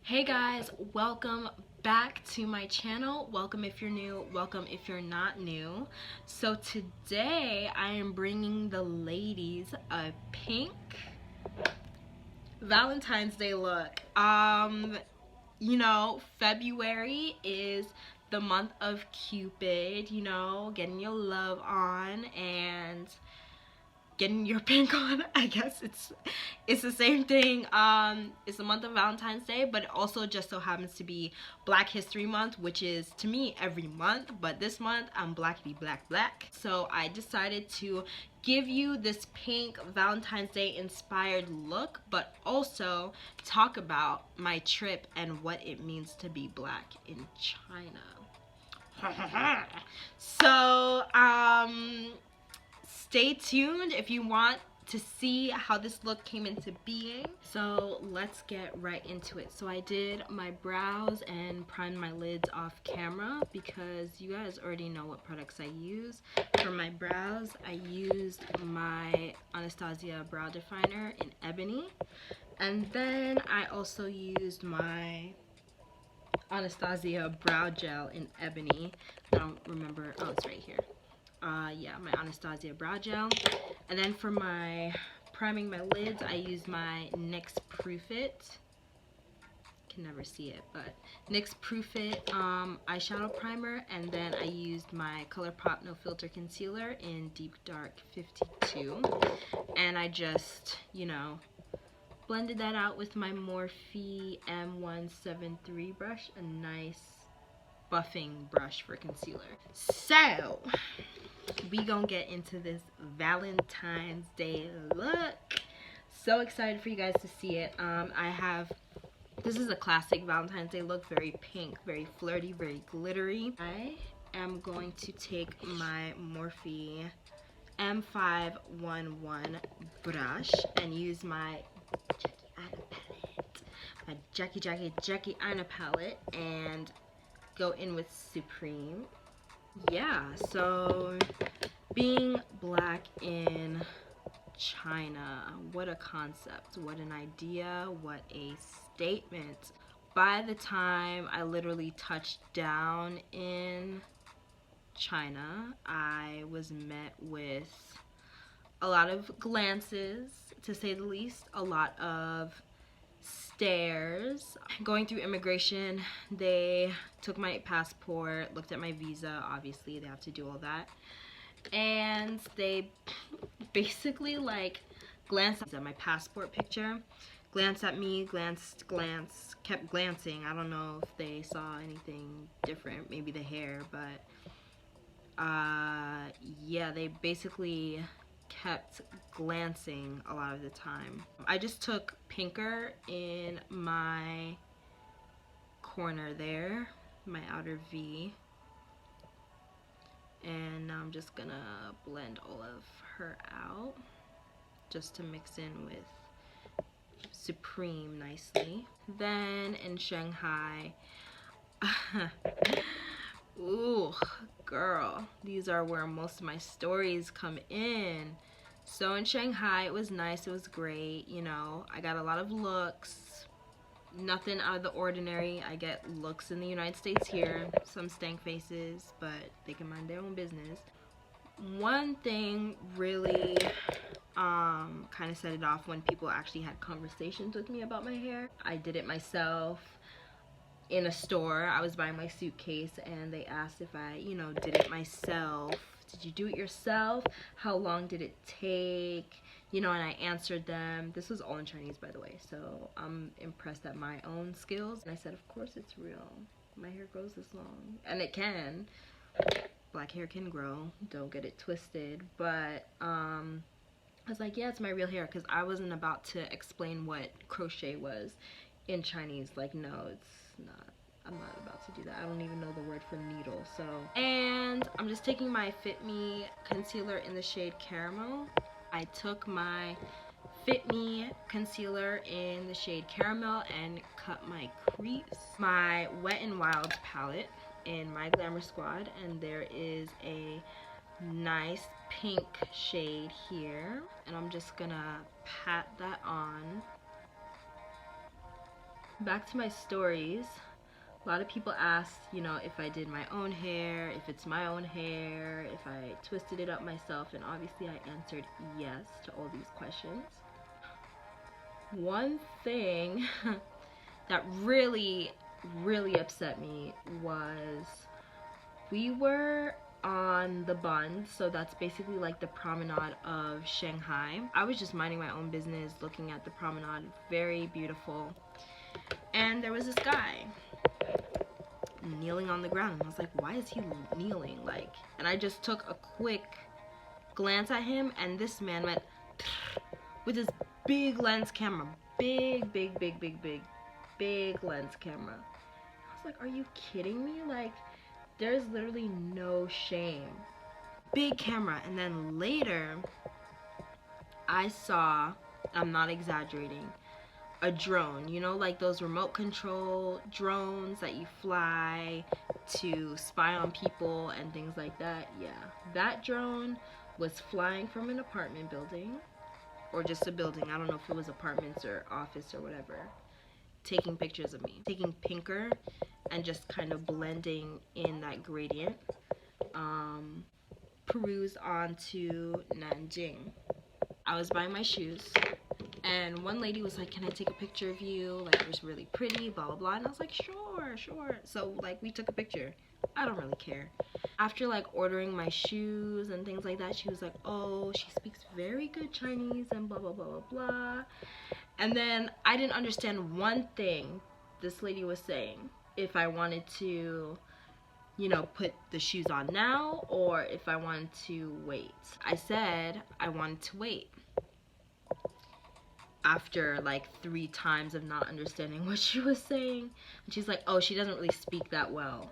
Hey guys, welcome back to my channel. Welcome if you're new, welcome if you're not new. So today I am bringing the ladies a pink Valentine's Day look. You know, February is the month of Cupid, you know, getting your love on and getting your pink on. I guess it's the same thing. It's the month of Valentine's Day, but it also just so happens to be Black History Month, which is to me every month, but this month I'm blackity black. So I decided to give you this pink Valentine's Day inspired look, but also talk about my trip and what it means to be black in China. So stay tuned if you want to see how this look came into being. So let's get right into it. So I did my brows and primed my lids off camera because you guys already know what products I use. For my brows, I used my Anastasia brow definer in Ebony, and then I also used my Anastasia brow gel in Ebony. I don't remember. Oh, it's right here. Yeah, my Anastasia brow gel. And then for my priming my lids, I used my NYX Proof It. Can never see it, but NYX Proof It eyeshadow primer. And then I used my ColourPop No Filter Concealer in Deep Dark 52. And I just, you know, blended that out with my Morphe M173 brush, a nice buffing brush for concealer. So we gonna get into this Valentine's Day look. So excited for you guys to see it. This is a classic Valentine's Day look, very pink, very flirty, very glittery. I am going to take my Morphe M511 brush and use my Jackie Eyeliner palette and go in with Supreme. Yeah, so being black in China, what a concept, what an idea, what a statement. By the time I literally touched down in China, I was met with a lot of glances, to say the least, a lot of stares. Going through immigration, they took my passport, looked at my visa, obviously they have to do all that, and they basically like glanced at my passport picture, glanced at me, glanced, kept glancing. I don't know if they saw anything different, maybe the hair, but yeah, they basically kept glancing a lot of the time. I just took pinker in my corner there, my outer V, and now I'm just gonna blend all of her out just to mix in with Supreme nicely. Then in Shanghai, ooh, girl, these are where most of my stories come in. So in Shanghai, it was nice, it was great, you know, I got a lot of looks, nothing out of the ordinary. I get looks in the United States here, some stank faces, but they can mind their own business. One thing really kind of set it off when people actually had conversations with me about my hair. I did it myself in a store. I was buying my suitcase and they asked if I, you know, did it myself. Did you do it yourself? How long did it take? You know, and I answered them. This was all in Chinese, by the way, so I'm impressed at my own skills. And I said, of course it's real. My hair grows this long. And it can. Black hair can grow. Don't get it twisted. But I was like, yeah, it's my real hair, because I wasn't about to explain what crochet was in Chinese. Like, no, it's not. I'm not about to do that. I don't even know the word for needle. So, and I'm just taking my Fit Me concealer in the shade Caramel. I took my Fit Me concealer in the shade Caramel and cut my crease. My Wet n Wild palette in my Glamour Squad, and there is a nice pink shade here, and I'm just gonna pat that on back to my stories. A lot of people asked, you know, if I did my own hair, if it's my own hair, if I twisted it up myself, and obviously I answered yes to all these questions. One thing that really upset me was we were on the Bund, so that's basically like the promenade of Shanghai. I was just minding my own business, looking at the promenade, very beautiful, and there was this guy kneeling on the ground, and I was like, why is he kneeling? Like, and I just took a quick glance at him, and this man went with his big lens camera, big lens camera. I was like, are you kidding me? Like, there's literally no shame. Big camera. And then later I saw, I'm not exaggerating, a drone, you know, like those remote control drones that you fly to spy on people and things like that. Yeah, that drone was flying from an apartment building, or just a building, I don't know if it was apartments or office or whatever, taking pictures of me, taking pinker and just kind of blending in that gradient. Peruse onto Nanjing. I was buying my shoes, and one lady was like, can I take a picture of you? Like, it was really pretty, blah, blah, blah. And I was like, sure. So, like, we took a picture. I don't really care. After, like, ordering my shoes and things like that, she was like, oh, she speaks very good Chinese and blah, blah, blah, blah, blah. And then I didn't understand one thing this lady was saying. If I wanted to, you know, put the shoes on now, or if I wanted to wait. I said I wanted to wait. After like 3 times of not understanding what she was saying, and she's like, oh, she doesn't really speak that well.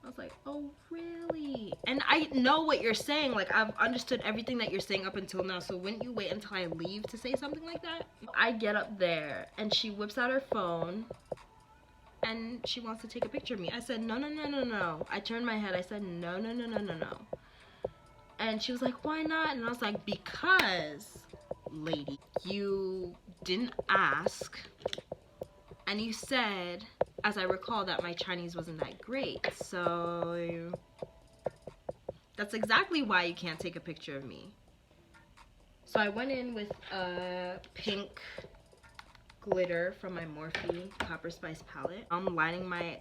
I was like, oh, really? And I know what you're saying. Like, I've understood everything that you're saying up until now, so wouldn't you wait until I leave to say something like that? I get up there, and she whips out her phone, and she wants to take a picture of me. I said, no. I turned my head. I said, no. And she was like, why not? And I was like, because, lady, you didn't ask, and you said, as I recall, that my Chinese wasn't that great. So that's exactly why you can't take a picture of me. So I went in with a pink glitter from my Morphe Copper Spice palette. I'm lining my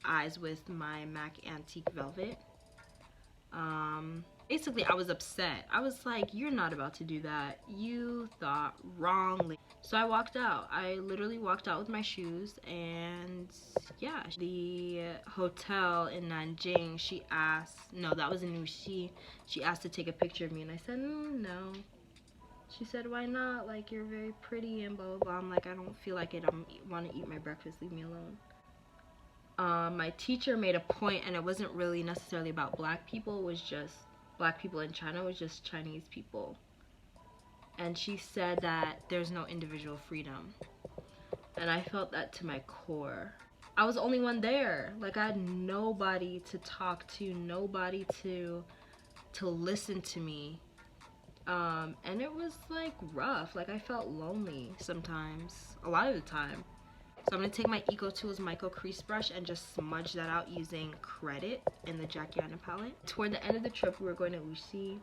eyes with my MAC Antique Velvet. Basically, I was upset. I was like, you're not about to do that. You thought wrongly. So I walked out. I literally walked out with my shoes, and yeah, the hotel in Nanjing, she asked, no, that was in Wuxi, she asked to take a picture of me, and I said, no. She said, why not? Like, you're very pretty and blah, blah, blah. I'm like, I don't feel like it. I want to eat my breakfast. Leave me alone. My teacher made a point, and it wasn't really necessarily about black people. It was just black people in China. It was just Chinese people. And she said that there's no individual freedom. And I felt that to my core. I was the only one there. Like, I had nobody to talk to, nobody to listen to me. And it was like rough. Like, I felt lonely sometimes, a lot of the time. So I'm gonna take my Eco Tools Micro Crease Brush and just smudge that out using Credit in the Jacquiana palette. Toward the end of the trip, we were going to Wuxi.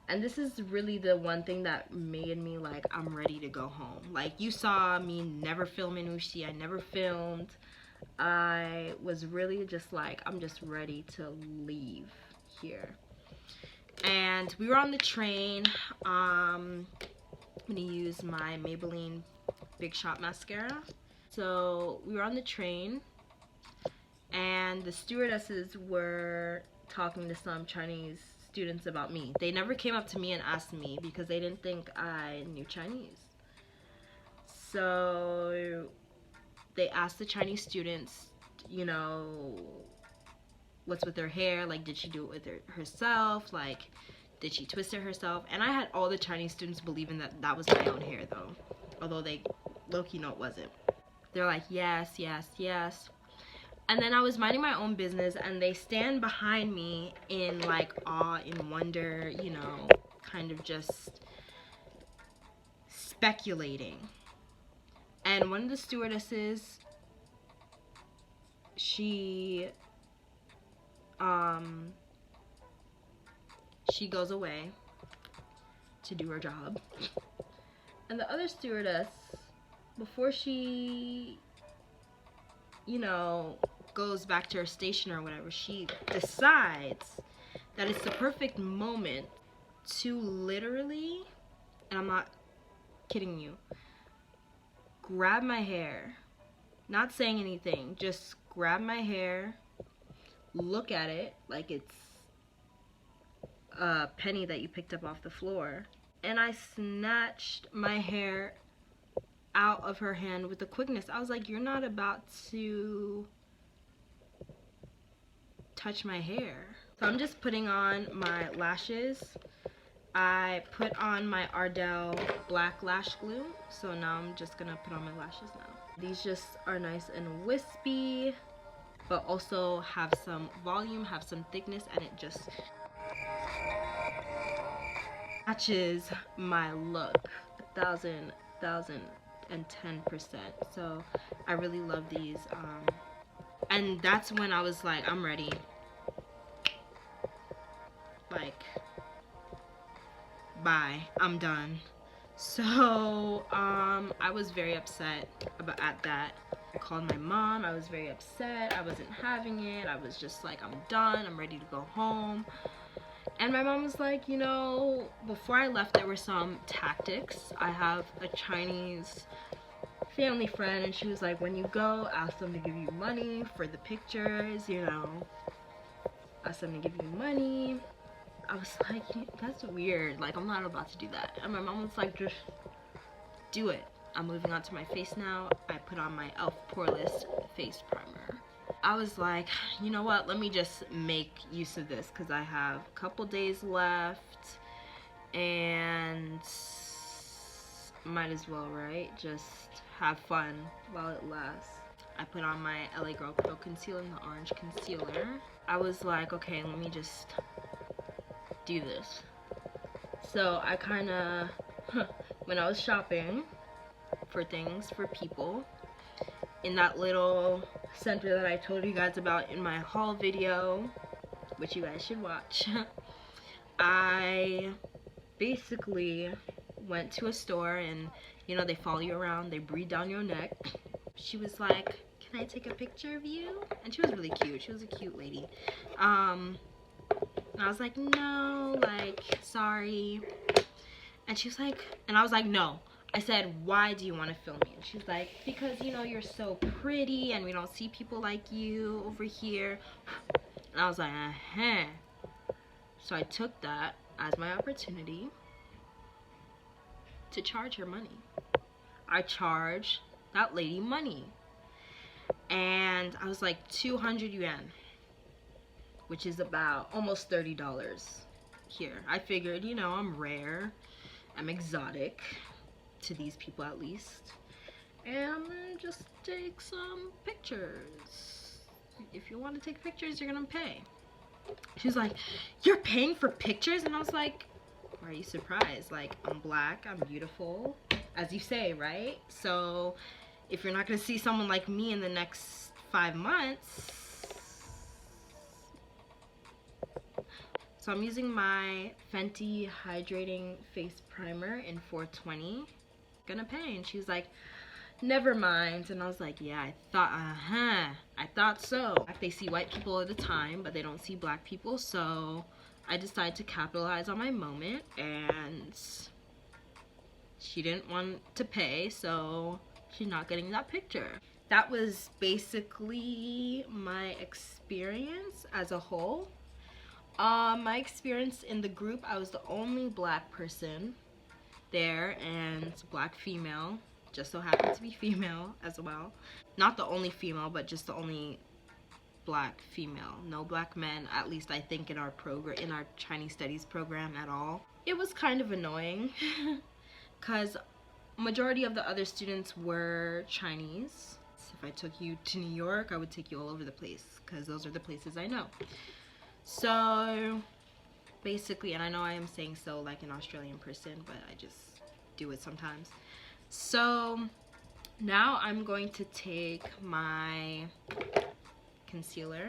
And this is really the one thing that made me like, I'm ready to go home. Like, you saw me never film in Wuxi. I never filmed. I was really just like, I'm just ready to leave here. And we were on the train. I'm gonna use my Maybelline Big Shot mascara. So we were on the train, and the stewardesses were talking to some Chinese students about me. They never came up to me and asked me because they didn't think I knew Chinese. So they asked the Chinese students, you know, what's with her hair? Like, did she do it with herself? Like, did she twist it herself? And I had all the Chinese students believing that that was my own hair, though. Although they low-key know it wasn't. They're like, yes. And then I was minding my own business, and they stand behind me in like awe, in wonder, you know, kind of just speculating. And one of the stewardesses, she goes away to do her job. And the other stewardess, before she, you know, goes back to her station or whatever, she decides that it's the perfect moment to literally, and I'm not kidding you, grab my hair, not saying anything, just grab my hair, look at it like it's a penny that you picked up off the floor, and I snatched my hair out of her hand with the quickness. I was like, you're not about to touch my hair. So I'm just putting on my lashes. I put on my Ardell black lash glue, so now I'm just gonna put on my lashes now. These just are nice and wispy, but also have some volume, have some thickness, and it just matches my look 1010%. So I really love these, and that's when I was like, I'm ready. Like, bye, I'm done. So I was very upset at that. I called my mom. I was very upset. I wasn't having it. I was just like, I'm done, I'm ready to go home. And my mom was like, you know, before I left, there were some tactics. I have a Chinese family friend, and she was like, when you go, ask them to give you money for the pictures, you know, ask them to give you money. I was like, that's weird, like, I'm not about to do that. And my mom was like, just do it. I'm moving on to my face now. I put on my e.l.f. Poreless face primer. I was like, you know what, let me just make use of this because I have a couple days left and might as well, right? Just have fun while it lasts. I put on my LA Girl Pro Concealer in the orange concealer. I was like, okay, let me just do this. So I kind of, when I was shopping for things for people in that little center that I told you guys about in my haul video, which you guys should watch, I basically went to a store, and you know, they follow you around, they breathe down your neck. She was like, can I take a picture of you? And she was really cute. She was a cute lady. And I was like, no, like, sorry. And she was like, and I was like, no. I said, why do you want to film me? And she's like, because, you know, you're so pretty and we don't see people like you over here. And I was like, uh-huh. So I took that as my opportunity to charge her money. I charged that lady money. And I was like, 200 yuan, which is about almost $30 here. I figured, you know, I'm rare, I'm exotic to these people at least, and I'm gonna just take some pictures. If you want to take pictures, you're gonna pay. She's like, you're paying for pictures? And I was like, why are you surprised? Like, I'm black, I'm beautiful, as you say, right? So if you're not gonna see someone like me in the next 5 months. So I'm using my Fenty Hydrating Face Primer in 420. Gonna pay. And she was like, never mind. And I was like, yeah, I thought so. They see white people all the time, but they don't see black people. So I decided to capitalize on my moment, and she didn't want to pay, so she's not getting that picture. That was basically my experience as a whole. My experience in the group, I was the only black person there, and black female, just so happened to be female as well. Not the only female, but just the only black female. No black men, at least I think in our program, in our Chinese studies program at all. It was kind of annoying because majority of the other students were Chinese. If I took you to New York, I would take you all over the place because those are the places I know. So basically, and I know I am saying so like an Australian person, but I just do it sometimes. So Now I'm going to take my concealer,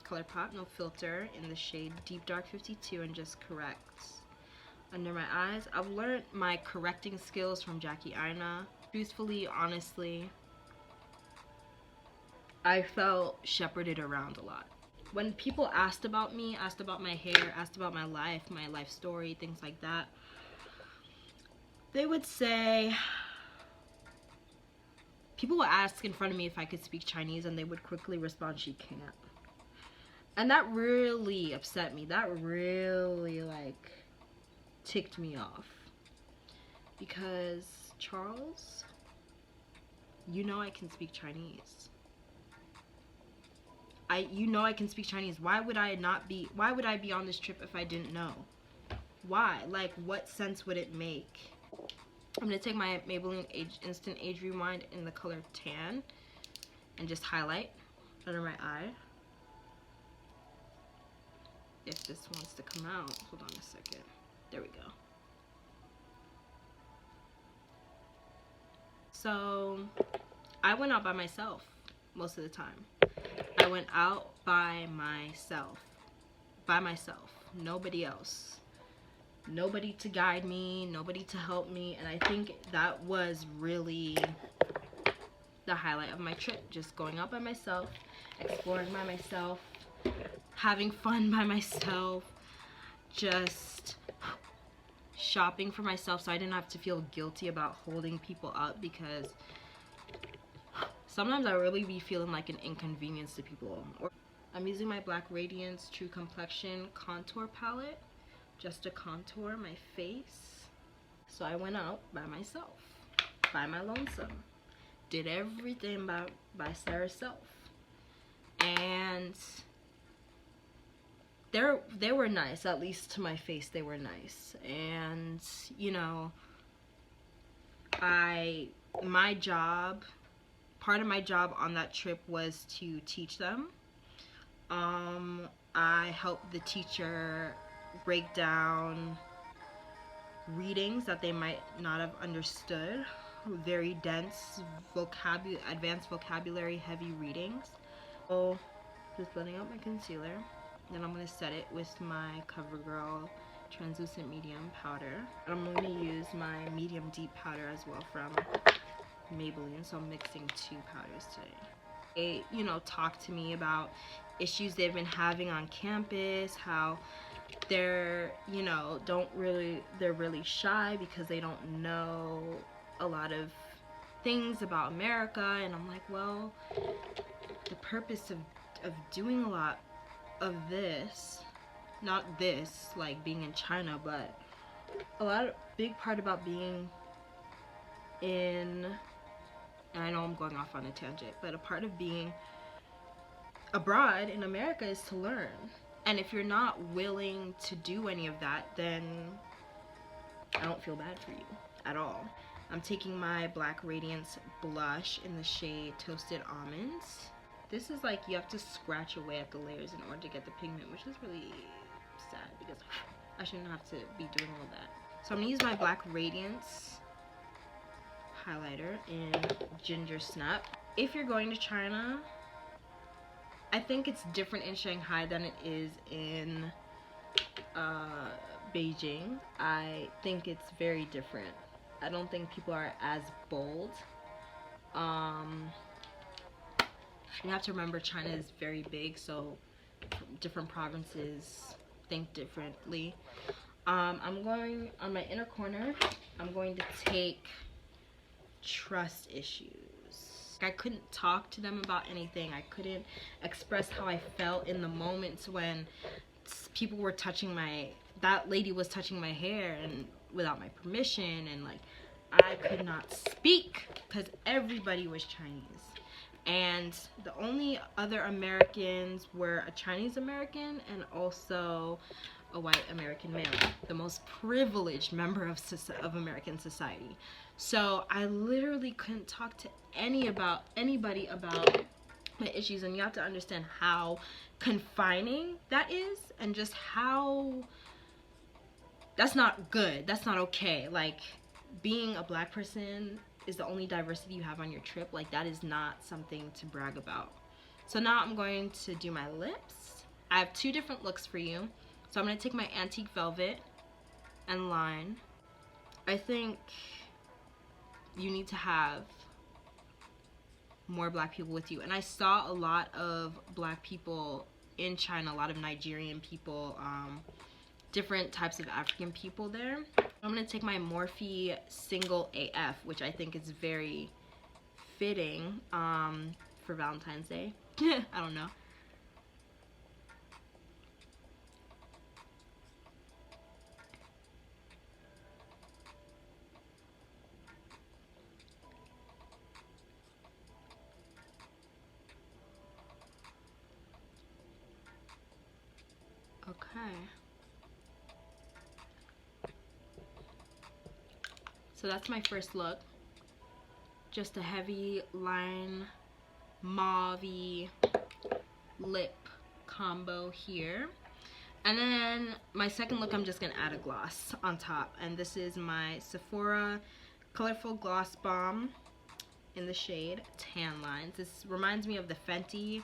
ColourPop No Filter, in the shade Deep Dark 52 and just correct under my eyes. I've learned my correcting skills from Jackie Aina. Truthfully, honestly, I felt shepherded around a lot. When people asked about me, asked about my hair, asked about my life story, things like that, they would say, people would ask in front of me if I could speak Chinese, and they would quickly respond, she can't. And that really upset me. That really, like, ticked me off. Because, Charles, you know I can speak Chinese. You know I can speak Chinese. Why would I be on this trip if I didn't know? Why? Like, what sense would it make? I'm gonna take my Maybelline Instant Age Rewind in the color Tan and just highlight under my eye. If this wants to come out, hold on a second. There we go. So, I went out by myself most of the time. I went out by myself. Nobody else. Nobody to guide me, nobody to help me, and I think that was really the highlight of my trip. Just going out by myself, exploring by myself, having fun by myself, just shopping for myself so I didn't have to feel guilty about holding people up, because sometimes I really be feeling like an inconvenience to people. I'm using my Black Radiance True Complexion contour palette just to contour my face. So I went out by myself, by my lonesome, did everything by Sarah's self, and they were nice. At least to my face they were nice. And you know, part of my job on that trip was to teach them. I helped the teacher break down readings that they might not have understood, very dense advanced vocabulary heavy readings. So just blending out my concealer, then I'm going to set it with my CoverGirl translucent medium powder, and I'm going to use my medium deep powder as well from Maybelline. So I'm mixing two powders today. They, you know, talk to me about issues they've been having on campus, how they're, you know, they're really shy because they don't know a lot of things about America. And I'm like, well, the purpose of doing a lot of this, not this like being in China, but big part about being in, and I know I'm going off on a tangent, but a part of being abroad in America is to learn. And if you're not willing to do any of that, then I don't feel bad for you at all. I'm taking my Black Radiance blush in the shade Toasted Almonds. This is like, you have to scratch away at the layers in order to get the pigment, which is really sad because I shouldn't have to be doing all that. So I'm gonna use my Black Radiance highlighter in Ginger Snap. If you're going to China, I think it's different in Shanghai than it is in Beijing. I think it's very different. I don't think people are as bold. You have to remember China is very big, so different provinces think differently. I'm going, on my inner corner, I'm going to take Trust Issues. I couldn't talk to them about anything. I couldn't express how I felt in the moments when people were touching that lady was touching my hair and without my permission, and like I could not speak because everybody was Chinese. And the only other Americans were a Chinese American and also a white American male, the most privileged member of American society. So I literally couldn't talk to anybody about my issues, and you have to understand how confining that is, and just how that's not good, that's not okay. Like, being a Black person is the only diversity you have on your trip, like that is not something to brag about. So now I'm going to do my lips. I have 2 different looks for you. So I'm going to take my antique velvet and line. I think you need to have more black people with you. And I saw a lot of black people in China, a lot of Nigerian people, different types of African people there. I'm gonna take my Morphe Single AF, which I think is very fitting for Valentine's Day. I don't know. Okay. So that's my first look. Just a heavy line mauve lip combo here. And then my second look, I'm just gonna add a gloss on top. And this is my Sephora Colorful Gloss Bomb in the shade Tan Lines. This reminds me of the Fenty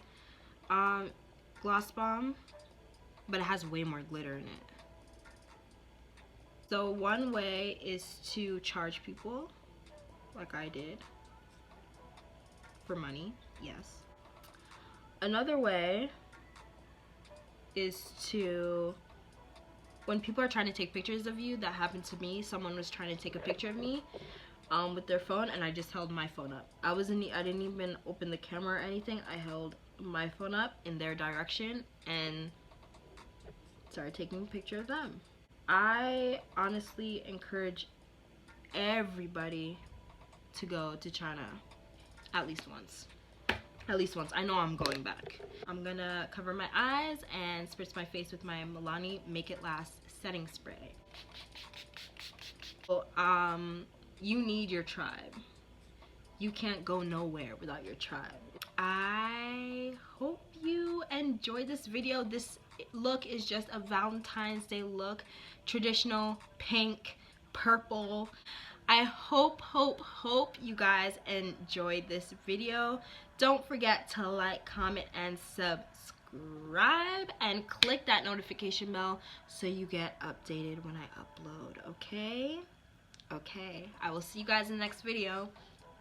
Gloss Bomb, but it has way more glitter in it. So one way is to charge people, like I did, for money, yes. Another way is to, when people are trying to take pictures of you, that happened to me. Someone was trying to take a picture of me with their phone, and I just held my phone up. I didn't even open the camera or anything. I held my phone up in their direction and started taking a picture of them. I honestly encourage everybody to go to China at least once. At least once. I know I'm going back. I'm gonna cover my eyes and spritz my face with my Milani Make It Last setting spray. So, you need your tribe. You can't go nowhere without your tribe. I hope you enjoyed this video. This look is just a Valentine's Day look. Traditional pink, purple. I hope you guys enjoyed this video. Don't forget to like, comment, and subscribe, and click that notification bell so you get updated when I upload, okay? Okay, I will see you guys in the next video.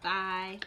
Bye.